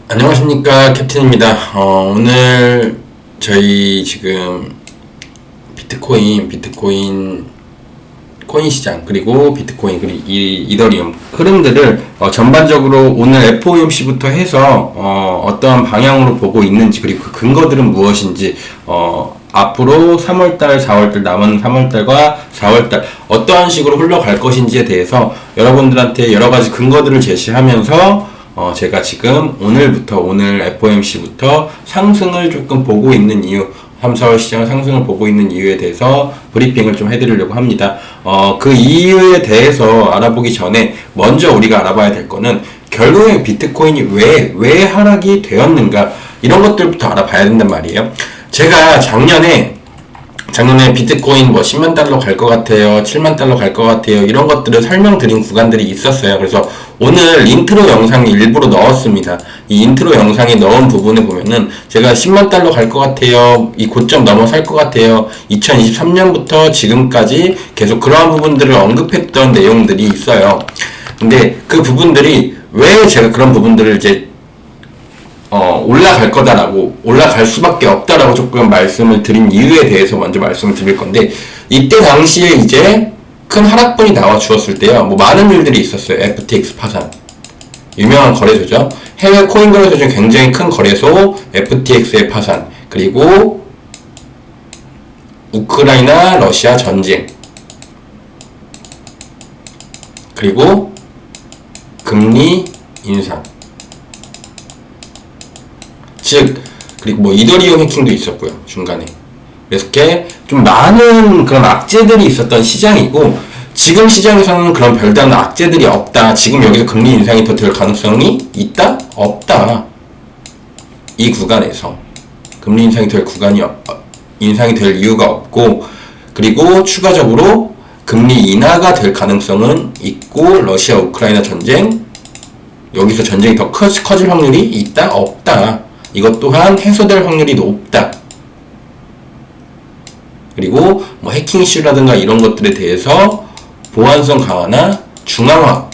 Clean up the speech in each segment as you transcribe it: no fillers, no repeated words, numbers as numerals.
안녕하십니까, 캡틴입니다. 오늘 저희 지금 코인 시장, 그리고 비트코인, 그리고 이더리움 흐름들을 전반적으로 오늘 FOMC부터 해서 어떠한 방향으로 보고 있는지, 그리고 그 근거들은 무엇인지, 앞으로 3월달, 4월달, 남은 3월달과 4월달 어떠한 식으로 흘러갈 것인지에 대해서 여러분들한테 여러 가지 근거들을 제시하면서 제가 지금 오늘 FOMC부터 상승을 조금 보고 있는 이유, 3, 4월 시장을 상승을 보고 있는 이유에 대해서 브리핑을 좀 해드리려고 합니다. 그 이유에 대해서 알아보기 전에 먼저 우리가 알아봐야 될 거는 결국에 비트코인이 왜 하락이 되었는가, 이런 것들부터 알아봐야 된단 말이에요. 제가 작년에 비트코인 10만 달러 갈 것 같아요, 7만 달러 갈 것 같아요, 이런 것들을 설명드린 구간들이 있었어요. 그래서 오늘 인트로 영상에 일부러 넣었습니다. 이 인트로 영상에 넣은 부분에 보면은 제가 10만 달러 갈 것 같아요, 이 고점 넘어 살 것 같아요, 2023년부터 지금까지 계속 그러한 부분들을 언급했던 내용들이 있어요. 근데 그 부분들이 왜 제가 그런 부분들을 이제 올라갈 거다라고, 올라갈 수밖에 없다라고 조금 말씀을 드린 이유에 대해서 먼저 말씀을 드릴 건데, 이때 당시에 이제 큰 하락분이 나와 주었을 때요, 많은 일들이 있었어요. FTX 파산. 유명한 거래소죠. 해외 코인 거래소 중 굉장히 큰 거래소, FTX의 파산. 그리고 우크라이나, 러시아 전쟁. 그리고 금리 인상. 그리고 이더리움 해킹도 있었고요, 중간에. 그래서 이렇게 좀 많은 그런 악재들이 있었던 시장이고, 지금 시장에서는 그런 별다른 악재들이 없다. 지금 여기서 금리 인상이 더 될 가능성이 있다? 없다. 이 구간에서. 금리 인상이 인상이 될 이유가 없고, 그리고 추가적으로 금리 인하가 될 가능성은 있고, 러시아, 우크라이나 전쟁, 여기서 전쟁이 더 커질 확률이 있다? 없다. 이것 또한 해소될 확률이 높다. 그리고 해킹 이슈라든가 이런 것들에 대해서 보안성 강화나 중앙화,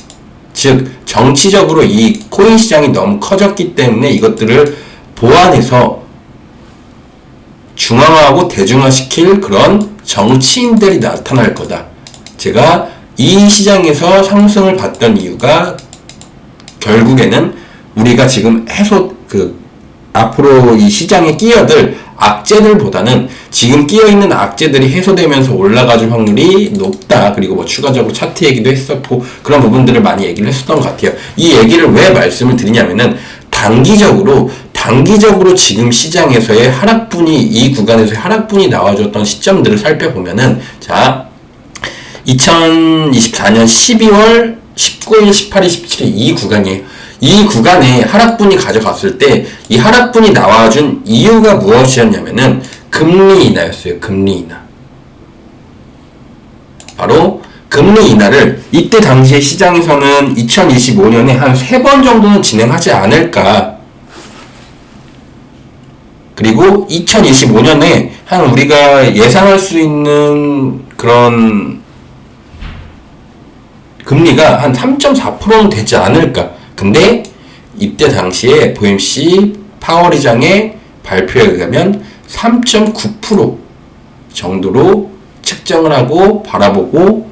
즉 정치적으로 이 코인 시장이 너무 커졌기 때문에 이것들을 보완해서 중앙화하고 대중화시킬 그런 정치인들이 나타날 거다. 제가 이 시장에서 상승을 봤던 이유가 결국에는 우리가 지금 앞으로 이 시장에 끼어들 악재들보다는 지금 끼어있는 악재들이 해소되면서 올라가줄 확률이 높다. 그리고 추가적으로 차트 얘기도 했었고, 그런 부분들을 많이 얘기를 했었던 것 같아요. 이 얘기를 왜 말씀을 드리냐면은, 단기적으로 지금 시장에서의 하락분이, 이 구간에서의 하락분이 나와줬던 시점들을 살펴보면은, 자, 2024년 12월 19일, 18일, 17일 이 구간이에요. 이 구간에 하락분이 가져갔을 때 이 하락분이 나와준 이유가 무엇이었냐면은 금리 인하였어요. 금리 인하. 바로 금리 인하를 이때 당시에 시장에서는 2025년에 한 3번 정도는 진행하지 않을까. 그리고 2025년에 한 우리가 예상할 수 있는 그런 금리가 한 3.4%는 되지 않을까. 근데 이때 당시에 FOMC 파월 의장의 발표에 의하면 3.9% 정도로 측정을 하고 바라보고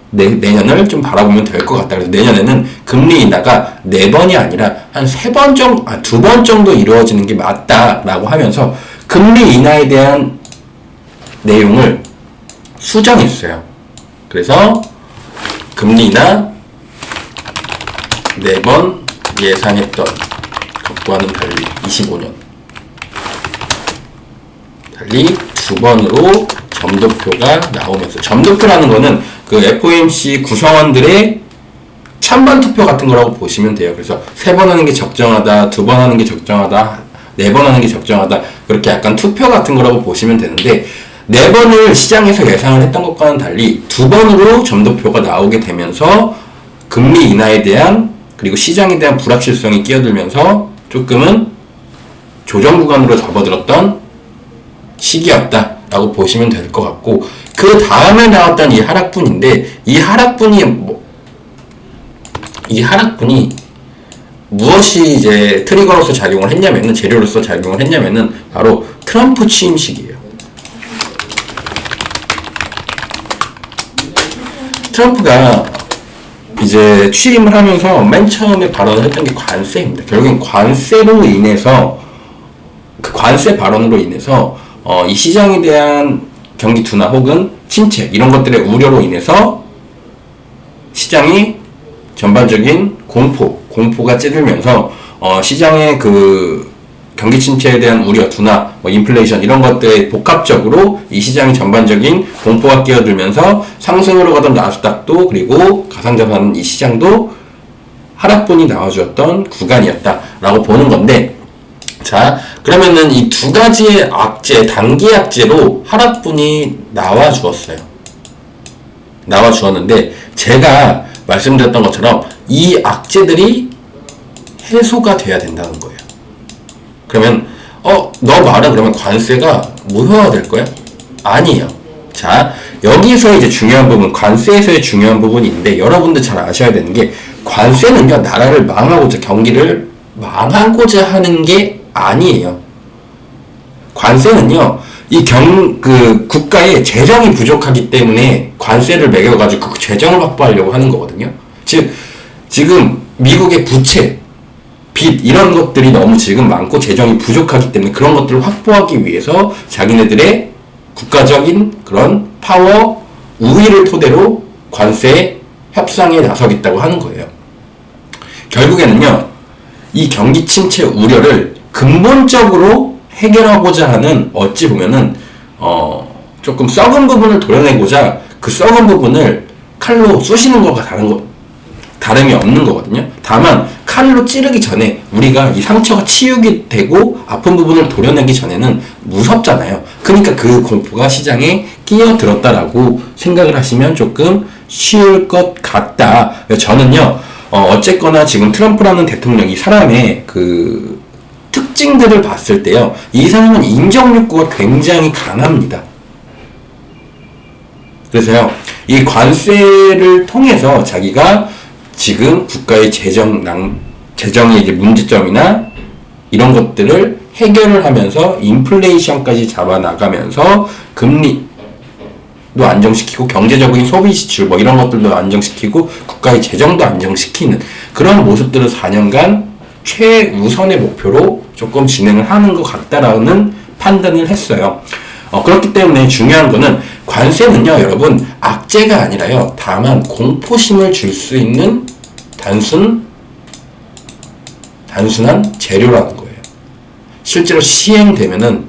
내년을 좀 바라보면 될 것 같다. 그래서 내년에는 금리 인하가 4번이 아니라 한 2번 정도 이루어지는 게 맞다라고 하면서 금리 인하에 대한 내용을 수정했어요. 그래서 금리 인하 4번 예상했던 것과는 달리 25년 달리 2번으로 점도표가 나오면서, 점도표라는 거는 그 FOMC 구성원들의 찬반 투표 같은 거라고 보시면 돼요. 그래서 3번 하는 게 적정하다, 2번 하는 게 적정하다, 4번 하는 게 적정하다, 그렇게 약간 투표 같은 거라고 보시면 되는데, 4번을 시장에서 예상을 했던 것과는 달리 2번으로 점도표가 나오게 되면서 금리 인하에 대한, 그리고 시장에 대한 불확실성이 끼어들면서 조금은 조정 구간으로 접어들었던 시기였다라고 보시면 될 것 같고, 그 다음에 나왔던 이 하락분인데, 이 하락분이 무엇이 이제 트리거로서 작용을 했냐면은, 재료로서 작용을 했냐면은, 바로 트럼프 취임 시기예요. 트럼프가 이제 취임을 하면서 맨 처음에 발언을 했던 게 관세입니다. 결국엔 관세로 인해서, 그 관세 발언으로 인해서, 이 시장에 대한 경기 둔화 혹은 침체, 이런 것들의 우려로 인해서 시장이 전반적인 공포가 찌들면서, 시장의 그 경기 침체에 대한 우려, 둔화, 인플레이션, 이런 것들에 복합적으로 이 시장이 전반적인 공포가 끼어들면서 상승으로 가던 나스닥도, 그리고 가상자산 이 시장도 하락분이 나와주었던 구간이었다라고 보는 건데, 자, 그러면은 이 두 가지의 악재, 단기 악재로 하락분이 나와주었는데, 제가 말씀드렸던 것처럼 이 악재들이 해소가 돼야 된다는 거예요. 그러면 너 말은 그러면 관세가 무효화될 거야? 아니에요. 자, 여기서 이제 중요한 부분, 관세에서의 중요한 부분인데, 여러분들 잘 아셔야 되는 게, 관세는요, 나라를 망하고자, 경기를 망하고자 하는 게 아니에요. 관세는요, 국가의 재정이 부족하기 때문에 관세를 매겨가지고 그 재정을 확보하려고 하는 거거든요. 즉, 지금 미국의 부채, 빚, 이런 것들이 너무 지금 많고 재정이 부족하기 때문에 그런 것들을 확보하기 위해서 자기네들의 국가적인 그런 파워, 우위를 토대로 관세 협상에 나서겠다고 하는 거예요. 결국에는요, 이 경기 침체 우려를 근본적으로 해결하고자 하는, 어찌 보면은 조금 썩은 부분을 도려내고자 그 썩은 부분을 칼로 쑤시는 것과 다름이 없는 거거든요. 다만 칼로 찌르기 전에 우리가 이 상처가 치유가 되고 아픈 부분을 도려내기 전에는 무섭잖아요. 그러니까 그 공포가 시장에 끼어들었다라고 생각을 하시면 조금 쉬울 것 같다. 저는요, 어쨌거나 지금 트럼프라는 대통령이, 사람의 그 특징들을 봤을 때요, 이 사람은 인정 욕구가 굉장히 강합니다. 그래서요, 이 관세를 통해서 자기가 지금 국가의 재정의 이제 문제점이나 이런 것들을 해결을 하면서 인플레이션까지 잡아나가면서 금리도 안정시키고 경제적인 소비 지출 이런 것들도 안정시키고 국가의 재정도 안정시키는 그런 모습들을 4년간 최우선의 목표로 조금 진행을 하는 것 같다라는 판단을 했어요. 그렇기 때문에 중요한 거는, 관세는요, 여러분, 악재가 아니라요, 다만 공포심을 줄 수 있는 단순한 재료라는 거예요. 실제로 시행되면은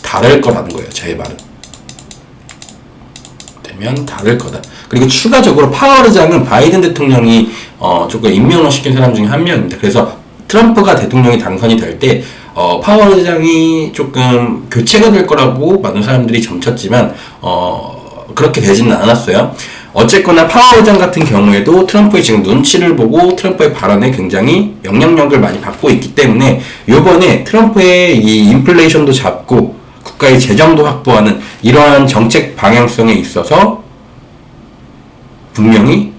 다를 거라는 거예요. 제 말은. 되면 다를 거다. 그리고 추가적으로 파월 의장은 바이든 대통령이 조금 임명을 시킨 사람 중에 한 명입니다. 그래서 트럼프가 대통령이 당선이 될 때 파월 의장이 조금 교체가 될 거라고 많은 사람들이 점쳤지만 그렇게 되지는 않았어요. 어쨌거나 파월 의장 같은 경우에도 트럼프의 지금 눈치를 보고 트럼프의 발언에 굉장히 영향력을 많이 받고 있기 때문에 요번에 트럼프의 이 인플레이션도 잡고 국가의 재정도 확보하는 이러한 정책 방향성에 있어서 분명히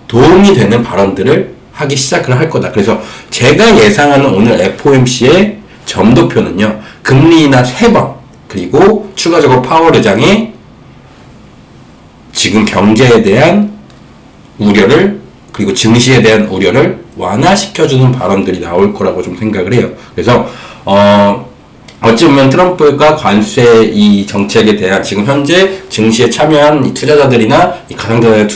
도움이 되는 발언들을 하기 시작을 할 거다. 그래서 제가 예상하는 오늘 FOMC의 점도표는요, 금리 인하 3번, 그리고 추가적으로 파월 의장의 지금 경제에 대한 우려를, 그리고 증시에 대한 우려를 완화시켜주는 발언들이 나올 거라고 좀 생각을 해요. 그래서 어찌 보면 트럼프가 관세 이 정책에 대한 지금 현재 증시에 참여한 이 투자자들이나 이 가상자산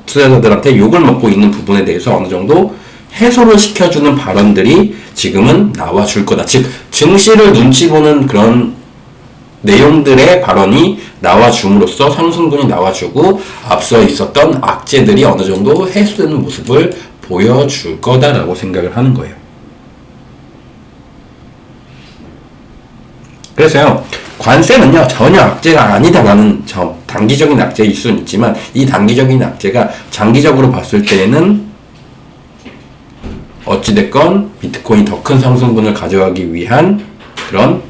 투자자들한테 욕을 먹고 있는 부분에 대해서 어느 정도 해소를 시켜주는 발언들이 지금은 나와줄 거다. 즉, 증시를 눈치 보는 그런 내용들의 발언이 나와줌으로써 상승분이 나와주고 앞서 있었던 악재들이 어느 정도 해소되는 모습을 보여줄 거다라고 생각을 하는 거예요. 그래서요, 관세는요, 전혀 악재가 아니다라는 점, 단기적인 악재일 수는 있지만, 이 단기적인 악재가 장기적으로 봤을 때에는 어찌됐건 비트코인이 더 큰 상승분을 가져가기 위한 그런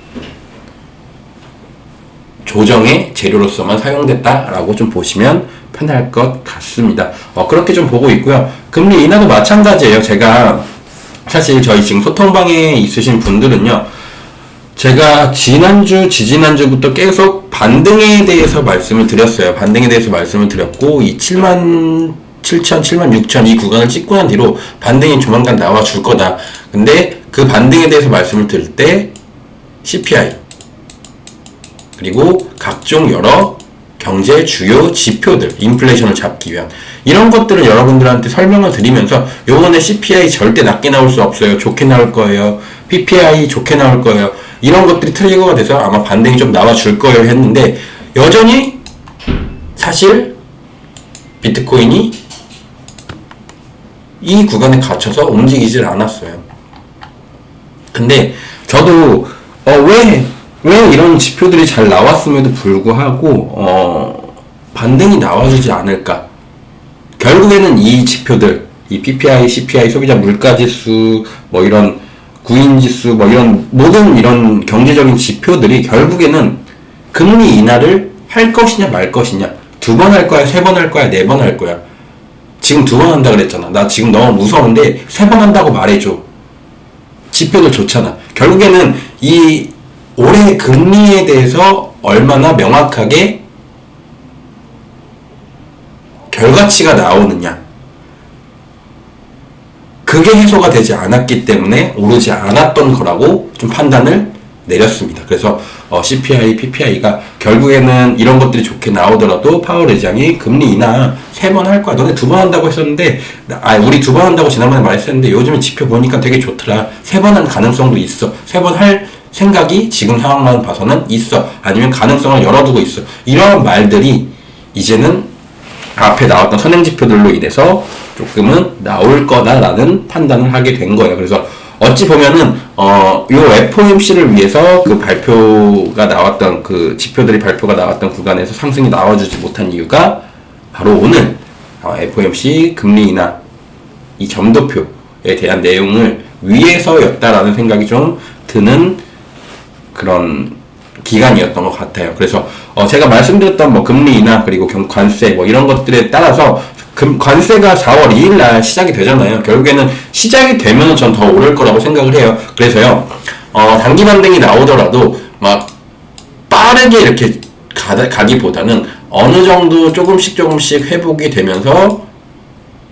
조정의 재료로서만 사용됐다라고 좀 보시면 편할 것 같습니다. 그렇게 좀 보고 있고요. 금리 인하도 마찬가지예요. 제가 사실 저희 지금 소통방에 있으신 분들은요, 제가 지난주, 지지난주부터 계속 반등에 대해서 말씀을 드렸어요. 반등에 대해서 말씀을 드렸고, 이 7만 7천, 7만 6천 이 구간을 찍고 난 뒤로 반등이 조만간 나와줄 거다. 근데 그 반등에 대해서 말씀을 드릴 때 CPI 그리고 각종 여러 경제 주요 지표들, 인플레이션을 잡기 위한 이런 것들을 여러분들한테 설명을 드리면서 요번에 CPI 절대 낮게 나올 수 없어요. 좋게 나올 거예요. PPI 좋게 나올 거예요. 이런 것들이 트리거가 돼서 아마 반등이 좀 나와줄 거예요 했는데 여전히 사실 비트코인이 이 구간에 갇혀서 움직이질 않았어요. 근데 저도 왜 이런 지표들이 잘 나왔음에도 불구하고 반등이 나와주지 않을까? 결국에는 이 지표들, 이 PPI, CPI, 소비자 물가지수, 뭐 이런 구인지수, 뭐 이런 모든 이런 경제적인 지표들이 결국에는 금리 인하를 할 것이냐 말 것이냐, 2번 할 거야, 3번 할 거야, 4번 할 거야. 지금 2번 한다 그랬잖아. 나 지금 너무 무서운데 3번 한다고 말해줘. 지표들 좋잖아. 결국에는 이 올해 금리에 대해서 얼마나 명확하게 결과치가 나오느냐, 그게 해소가 되지 않았기 때문에 오르지 않았던 거라고 좀 판단을 내렸습니다. 그래서 CPI, PPI가 결국에는 이런 것들이 좋게 나오더라도 파월 의장이 금리 인하 3번 할 거야. 너네 2번 한다고 했었는데, 우리 2번 한다고 지난번에 말했었는데 요즘에 지표 보니까 되게 좋더라. 3번 할 가능성도 있어. 3번 할 생각이 지금 상황만 봐서는 있어. 아니면 가능성을 열어두고 있어. 이런 말들이 이제는 앞에 나왔던 선행지표들로 인해서 조금은 나올 거다라는 판단을 하게 된 거예요. 그래서 어찌 보면은 요 FOMC를 위해서 그 발표가 나왔던 그 지표들이 발표가 나왔던 구간에서 상승이 나와주지 못한 이유가 바로 오늘 FOMC 금리 인하 이 점도표에 대한 내용을 위해서였다라는 생각이 좀 드는 그런 기간이었던 것 같아요. 그래서 제가 말씀드렸던 뭐 금리 인하 그리고 관세 뭐 이런 것들에 따라서 관세가 4월 2일 날 시작이 되잖아요. 결국에는 시작이 되면은 전 더 오를 거라고 생각을 해요. 그래서요, 단기 반등이 나오더라도 막 빠르게 이렇게 가기보다는 어느 정도 조금씩 회복이 되면서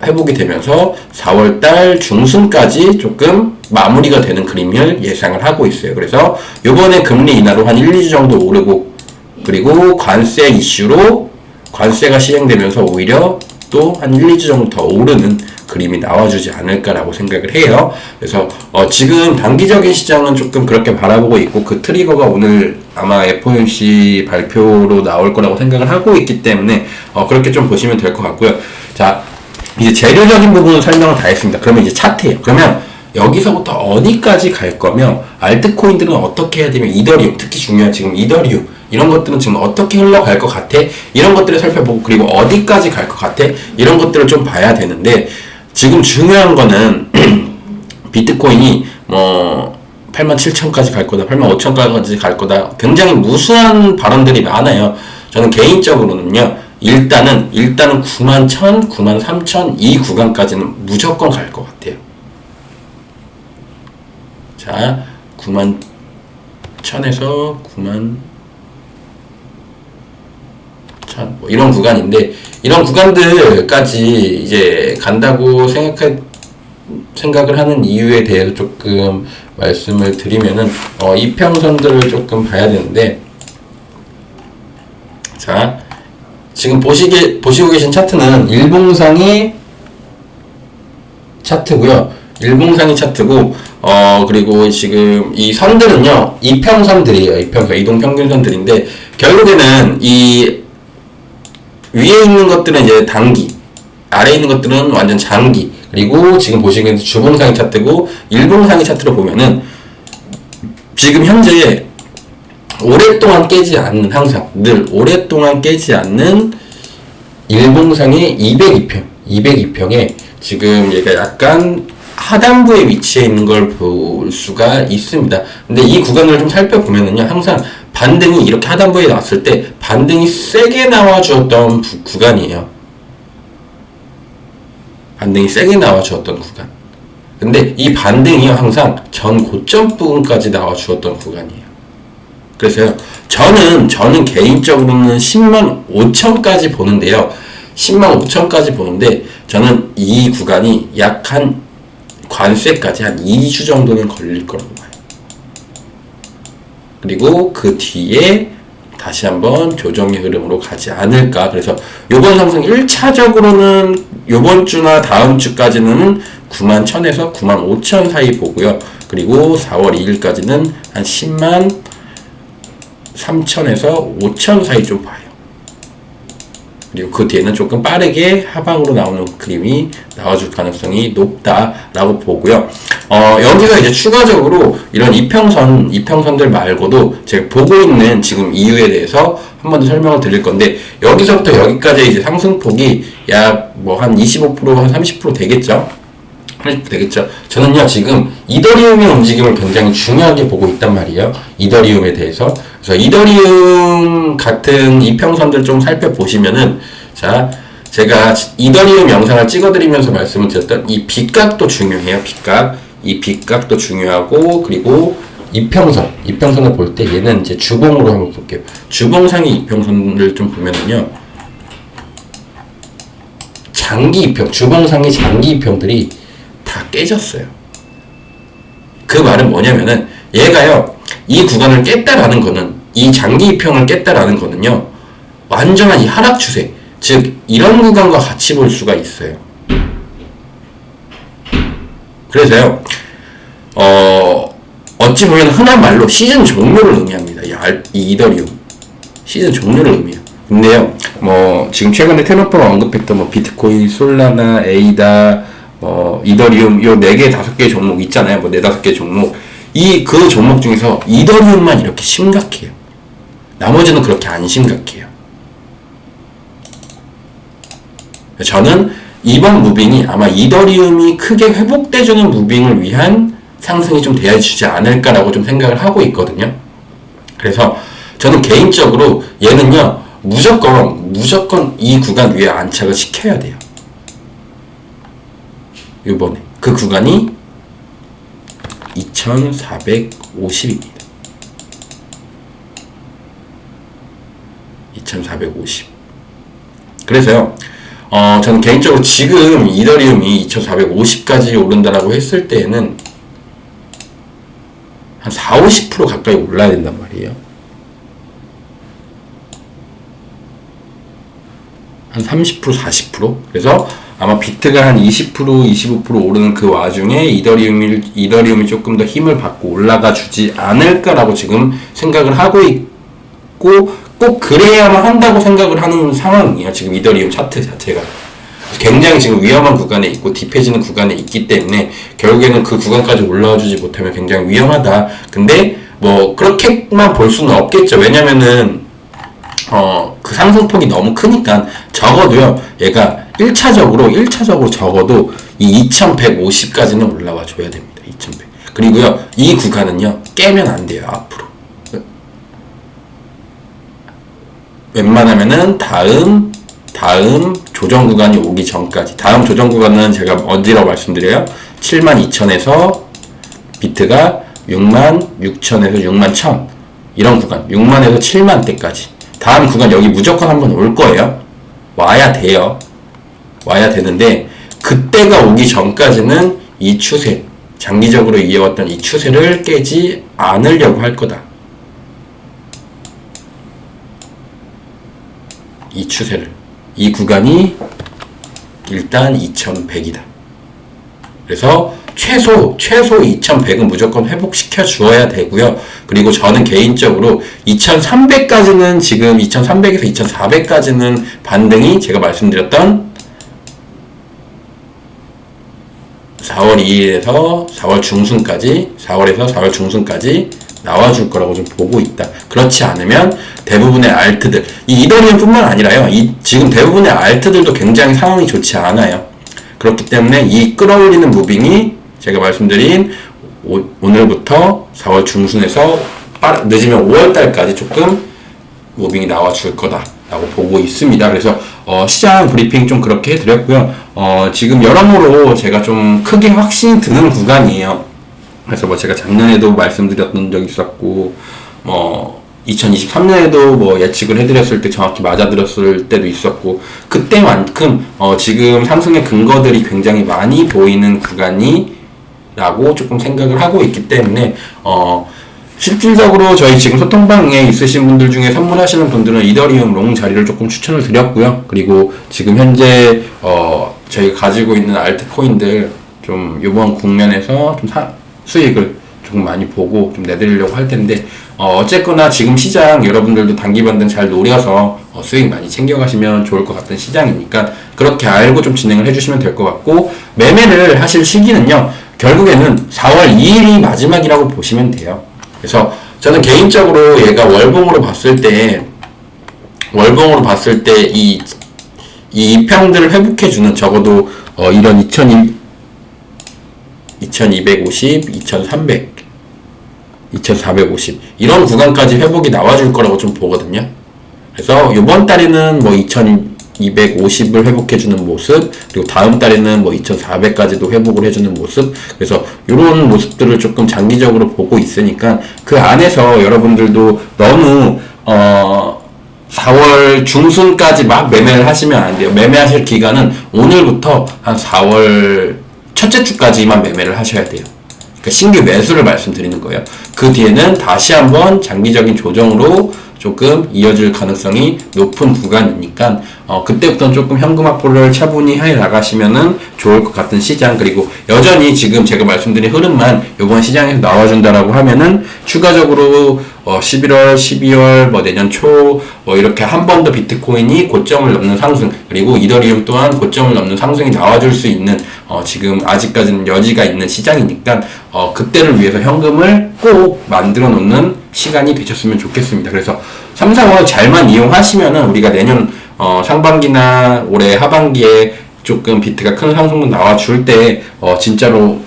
4월 달 중순까지 조금 마무리가 되는 그림을 예상을 하고 있어요. 그래서 요번에 금리 인하로 한 1, 2주 정도 오르고, 그리고 관세 이슈로 관세가 시행되면서 오히려 또 한 1, 2주 정도 더 오르는 그림이 나와주지 않을까라고 생각을 해요. 그래서 지금 단기적인 시장은 조금 그렇게 바라보고 있고, 그 트리거가 오늘 아마 FOMC 발표로 나올 거라고 생각을 하고 있기 때문에 그렇게 좀 보시면 될 것 같고요. 자, 이제 재료적인 부분은 설명을 다 했습니다. 그러면 이제 차트예요. 그러면 여기서부터 어디까지 갈 거며, 알트코인들은 어떻게 해야 되면, 이더리움, 특히 중요한 지금 이더리움 이런 것들은 지금 어떻게 흘러갈 것 같아? 이런 것들을 살펴보고, 그리고 어디까지 갈 것 같아? 이런 것들을 좀 봐야 되는데, 지금 중요한 거는 비트코인이 뭐 87,000까지 갈 거다, 85,000까지 갈 거다, 굉장히 무수한 발언들이 많아요. 저는 개인적으로는요, 일단은 91,000, 93,000 이 구간까지는 무조건 갈 것 같아요. 자, 91,000에서 91,000 뭐 이런 구간인데, 이런 구간들까지 이제 간다고 생각을 하는 이유에 대해서 조금 말씀을 드리면은 이평선들을 조금 봐야 되는데, 자, 지금 보시고 계신 차트는 일봉상의 차트고요. 일봉상의 차트고, 그리고 지금 이 선들은요, 이평선들이에요. 이동평균선들인데, 결국에는 이 위에 있는 것들은 이제 단기, 아래에 있는 것들은 완전 장기, 그리고 지금 보시기에는 주봉상의 차트고, 일봉상의 차트로 보면은 지금 현재 오랫동안 깨지 않는, 항상 늘 오랫동안 깨지 않는 일봉상의 202평에 지금 얘가 약간 하단부에 위치해 있는 걸 볼 수가 있습니다. 근데 이 구간을 좀 살펴보면은요, 항상 반등이 이렇게 하단부에 나왔을 때 반등이 세게 나와주었던 구간이에요. 반등이 세게 나와주었던 구간. 근데 이 반등이 항상 전 고점 부분까지 나와 주었던 구간이에요. 그래서요, 저는 개인적으로는 10만 5천까지 보는데요. 10만 5천까지 보는데, 저는 이 구간이 약 한 관세까지 한 2주 정도는 걸릴 거라고 봐요. 그리고 그 뒤에 다시 한번 조정의 흐름으로 가지 않을까. 그래서 요번 상승 1차적으로는 요번 주나 다음 주까지는 9만 1000에서 9만 5천 사이 보고요. 그리고 4월 2일까지는 한 10만 3천에서 5천 사이 좀 봐요. 그리고 그 뒤에는 조금 빠르게 하방으로 나오는 그림이 나와줄 가능성이 높다라고 보고요. 여기서 이제 추가적으로 이런 이평선들 말고도 제가 보고 있는 지금 이유에 대해서 한 번 더 설명을 드릴 건데, 여기서부터 여기까지 이제 상승폭이 약 뭐 한 25%, 한 30% 되겠죠? 되겠죠. 저는요, 지금 이더리움의 움직임을 굉장히 중요하게 보고 있단 말이에요. 이더리움에 대해서. 그래서 이더리움 같은 이평선들 좀 살펴보시면은, 자, 제가 이더리움 영상을 찍어드리면서 말씀을 드렸던 이 빗각도 중요해요. 이 빗각도 중요하고, 그리고 이평선을 볼 때 얘는 이제 주봉으로 한번 볼게요. 주봉상의 이평선을 좀 보면은요, 주봉상의 장기 이평들이 다 깨졌어요. 그 말은 뭐냐면은, 얘가요, 이 구간을 깼다라는 거는, 이 장기 이평을 깼다라는 거는요, 완전한 이 하락 추세, 즉 이런 구간과 같이 볼 수가 있어요. 그래서요, 어찌 보면 흔한 말로 시즌 종료를 의미합니다. 이 이더리움 시즌 종료를 의미해요. 근데요, 뭐 지금 최근에 테너퍼가 언급했던 뭐 비트코인, 솔라나, 에이다, 이더리움 요 4개, 5개 종목 있잖아요. 뭐 4, 5개 종목. 그 종목 중에서 이더리움만 이렇게 심각해요. 나머지는 그렇게 안 심각해요. 저는 이번 무빙이 아마 이더리움이 크게 회복돼주는 무빙을 위한 상승이 좀 되어주지 않을까라고 좀 생각을 하고 있거든요. 그래서 저는 개인적으로 얘는요, 무조건 이 구간 위에 안착을 시켜야 돼요. 이번에 그 구간이 2450입니다. 2450. 그래서요, 저는 개인적으로 지금 이더리움이 2450까지 오른다라고 했을 때에는 한 40-50% 가까이 올라야 된단 말이에요. 한 30%, 40%? 그래서 아마 비트가 한 20%, 25% 오르는 그 와중에 이더리움이 조금 더 힘을 받고 올라가 주지 않을까라고 지금 생각을 하고 있고, 꼭 그래야만 한다고 생각을 하는 상황이에요. 지금 이더리움 차트 자체가. 굉장히 지금 위험한 구간에 있고 딥해지는 구간에 있기 때문에 결국에는 그 구간까지 올라와 주지 못하면 굉장히 위험하다. 근데 뭐 그렇게만 볼 수는 없겠죠. 왜냐면은 그 상승폭이 너무 크니까 적어도요, 얘가 1차적으로 적어도 이 2150까지는 올라와 줘야 됩니다. 2100. 그리고요, 이 구간은요, 깨면 안 돼요, 앞으로. 웬만하면은 다음 조정 구간이 오기 전까지, 다음 조정 구간은 제가 어디라고 말씀드려요? 72,000에서 비트가 66,000에서 61,000 이런 구간, 6만에서 7만대까지 다음 구간 여기 무조건 한번 올 거예요. 와야 돼요. 와야 되는데 그때가 오기 전까지는 이 추세, 장기적으로 이어왔던 이 추세를 깨지 않으려고 할 거다. 이 추세를, 이 구간이 일단 2100이다. 그래서 최소 2100은 무조건 회복시켜 주어야 되고요. 그리고 저는 개인적으로 2300까지는 지금 2300에서 2400까지는 반등이 제가 말씀드렸던 4월 2일에서 4월 중순까지, 4월에서 4월 중순까지 나와줄 거라고 좀 보고 있다. 그렇지 않으면 대부분의 알트들, 이 이더리움 뿐만 아니라요, 지금 대부분의 알트들도 굉장히 상황이 좋지 않아요. 그렇기 때문에 이 끌어올리는 무빙이 제가 말씀드린 오늘부터 4월 중순에서 늦으면 5월달까지 조금 무빙이 나와줄 거다라고 보고 있습니다. 그래서 시장 브리핑 좀 그렇게 해드렸고요. 지금 여러모로 제가 좀 크게 확신이 드는 구간이에요. 그래서 뭐 제가 작년에도 말씀드렸던 적이 있었고, 2023년에도 뭐 예측을 해드렸을 때 정확히 맞아들었을 때도 있었고, 그때만큼 지금 상승의 근거들이 굉장히 많이 보이는 구간이라고 조금 생각을 하고 있기 때문에 실질적으로 저희 지금 소통방에 있으신 분들 중에 선물하시는 분들은 이더리움 롱 자리를 조금 추천을 드렸고요. 그리고 지금 현재 저희가 가지고 있는 알트코인들 좀 이번 국면에서 좀 수익을 조금 많이 보고 좀 내드리려고 할 텐데, 어쨌거나 지금 시장 여러분들도 단기 반등 잘 노려서 수익 많이 챙겨가시면 좋을 것 같은 시장이니까 그렇게 알고 좀 진행을 해주시면 될 것 같고, 매매를 하실 시기는요, 결국에는 4월 2일이 마지막이라고 보시면 돼요. 그래서 저는 개인적으로 얘가 월봉으로 봤을 때 이 이평들을 회복해주는, 적어도 이런 2250, 2300, 2450 이런 구간까지 회복이 나와줄 거라고 좀 보거든요. 그래서 이번 달에는 뭐 2250을 회복해주는 모습, 그리고 다음 달에는 뭐 2400까지도 회복을 해주는 모습, 그래서 이런 모습들을 조금 장기적으로 보고 있으니까 그 안에서 여러분들도 너무 4월 중순까지 막 매매를 하시면 안 돼요. 매매하실 기간은 오늘부터 한 4월 첫째 주까지만 매매를 하셔야 돼요. 그러니까 신규 매수를 말씀드리는 거예요. 그 뒤에는 다시 한번 장기적인 조정으로 조금 이어질 가능성이 높은 구간이니까 그때부터는 조금 현금 확보를 차분히 해 나가시면은 좋을 것 같은 시장, 그리고 여전히 지금 제가 말씀드린 흐름만 이번 시장에서 나와준다라고 하면은 추가적으로 11월, 12월, 뭐 내년 초 이렇게 한 번 더 비트코인이 고점을 넘는 상승, 그리고 이더리움 또한 고점을 넘는 상승이 나와줄 수 있는 지금 아직까지는 여지가 있는 시장이니까 그때를 위해서 현금을 꼭 만들어 놓는 시간이 되셨으면 좋겠습니다. 그래서 3, 4월 잘만 이용하시면은 우리가 내년 상반기나 올해 하반기에 조금 비트가 큰 상승분 나와줄 때 진짜로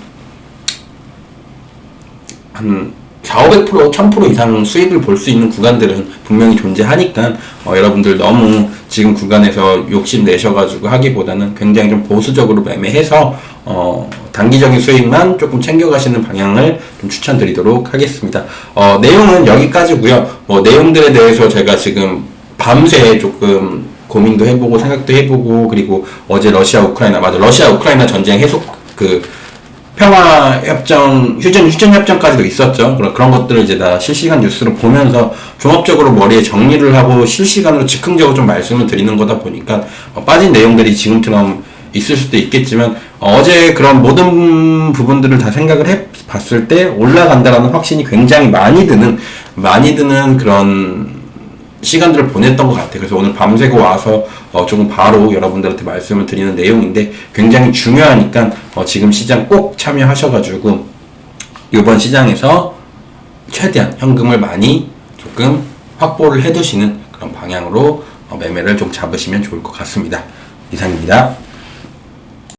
한 400%, 1000% 이상 수익을 볼 수 있는 구간들은 분명히 존재하니까 여러분들 너무 지금 구간에서 욕심 내셔가지고 하기보다는 굉장히 좀 보수적으로 매매해서 단기적인 수익만 조금 챙겨가시는 방향을 좀 추천드리도록 하겠습니다. 내용은 여기까지고요. 내용들에 대해서 제가 지금 밤새 조금 고민도 해보고 생각도 해보고, 그리고 어제 러시아 우크라이나 전쟁 해소 평화협정, 휴전협정까지도 있었죠. 그런 것들을 이제 다 실시간 뉴스로 보면서 종합적으로 머리에 정리를 하고 실시간으로 즉흥적으로 좀 말씀을 드리는 거다 보니까 빠진 내용들이 지금처럼 있을 수도 있겠지만 어제 그런 모든 부분들을 다 생각을 해 봤을 때 올라간다라는 확신이 굉장히 많이 드는 그런 시간들을 보냈던 것 같아요. 그래서 오늘 밤새고 와서 조금 바로 여러분들한테 말씀을 드리는 내용인데 굉장히 중요하니까 지금 시장 꼭 참여하셔가지고 이번 시장에서 최대한 현금을 많이 조금 확보를 해두시는 그런 방향으로 매매를 좀 잡으시면 좋을 것 같습니다. 이상입니다.